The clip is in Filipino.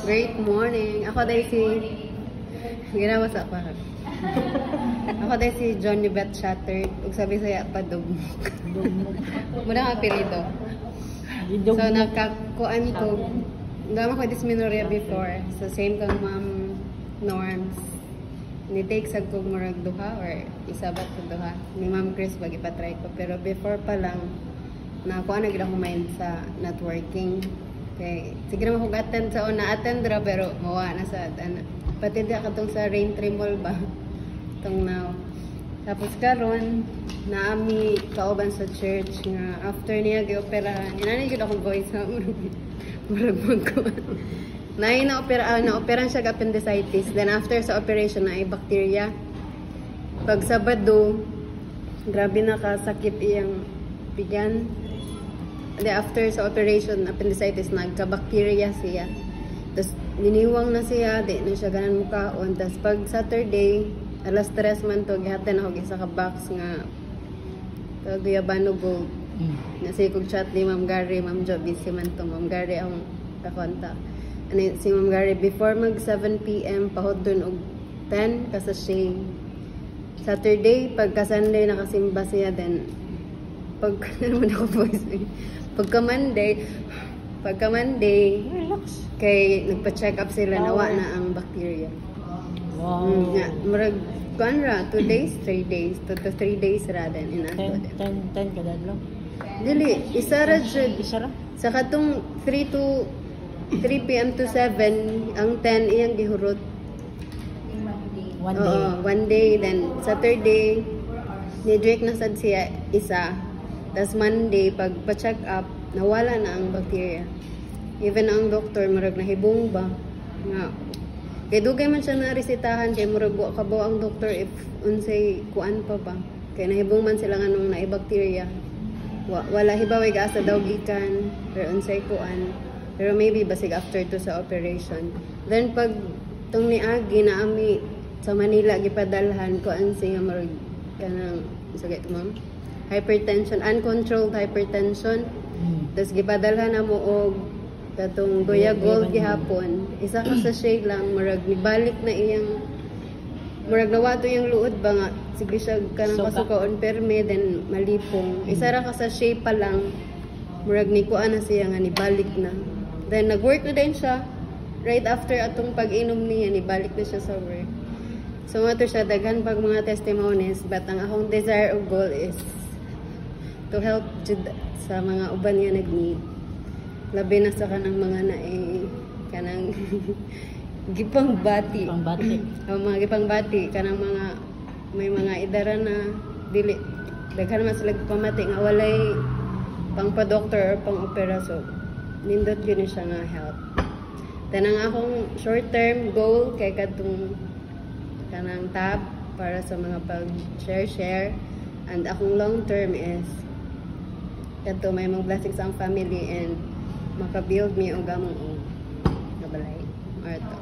Great morning. Ako dahil si... Ginawa sa pa. Ako dahil si Johnny Beth Shattered. Ug sabi saya pa dugmok. Muna nga apelido. So nakakuan ko. Gama ko dysmenorrhea before. So same kang Ma'am Norms. Ni-take sa kong murag duha or isa ba ito duha. Ni Ma'am Chris bagi pa-try ko. Pero before pa lang, nakuha na gila ko mind sa networking. Okay. Sige naman kung attend sa una, attend ra pero mawa na sa pati di ka itong sa Rain Tremol ba? Itong now. Tapos karon naami kauban sa church nga after niya gi-operahan. Inanay gid akong voice ha. Murag ko. Na-operahan siya ng appendicitis. Then after sa operation na ay bacteria. Pag Sabado, grabe na kasakit iyang bigyan. Then after sa operation, appendicitis, nagka-bacteria siya. Tapos, niniwang na siya, di na siya ganan mukhaon. Tapos, pag Saturday, alas 3 man to, gihatin ako isa ka box nga Guyabano Gold. Nasi kong chat ni Ma'am Gary, Ma'am Joby, si man to, Ma'am Gary ang kakonta. Ano, si Ma'am Gary, before mag 7 p.m, pahod dun og 10, kasashay. Saturday, pagka Sunday, nakasimba siya, then, pagka naman ako voice pagka Monday, relax. Kay nagpa-check up sila, nawa na ang bacteria. Wow. Murag, kuan ra, 2 days, 3 days, 2 to 3 days ra din, inato din. 10 kada lang. Dili, isa ra jud. Isa ra? Sa katong 3 p.m. to 7, ang 10 iyang gihurot. One day. One day, then Saturday, ni-drink na sad siya isa. Tapos Monday, pag pa-check up, nawala na ang bacteria. Even ang doktor, murag nahibong ba? Nga. Kaya dugay man siya na-resitahan, kaya murag kabaw ang doktor if unsay kuan pa ba. Kaya nahibong man sila nga nung naibacteria. Wala hibaway gaasa daw gikan, pero unsay kuan. Pero maybe basig after to sa operation. Then pag tong niagi na ami sa Manila, gipadalhan ko ang siya murag kanang, sagay ito ma'am? Hypertension, uncontrolled hypertension. Tapos gipadalhan na mo og katong Goya Gold gihapon. Isa ka sa shade lang, murag nibalik na iyang murag nawato yung luod ba nga. Sige siya kanang kasukaon perme, then malipong. Isa ra ka sa shade pa lang, murag nikuan na siya nga nibalik na. Then nag-work na din siya. Right after atong pag-inom niya, nibalik na siya sa work. So nga to siya, daghan pag mga testimonies, but ang akong desire o goal is to help sa mga uban nga nag-need. Labi na sa kanang mga kanang gipangbati. Pangbati. Mga gipangbati, kanang mga may mga idara na dili. Daghan man sila pamati nga walay pang pa-doctor or pang-opera. So, nindot yun siya nga help. Then ang akong short-term goal kay katong kanang tab para sa mga pag-share. And akong long-term is kato may mga blessings ang family and maka-build me og gamong kabalay. Or to.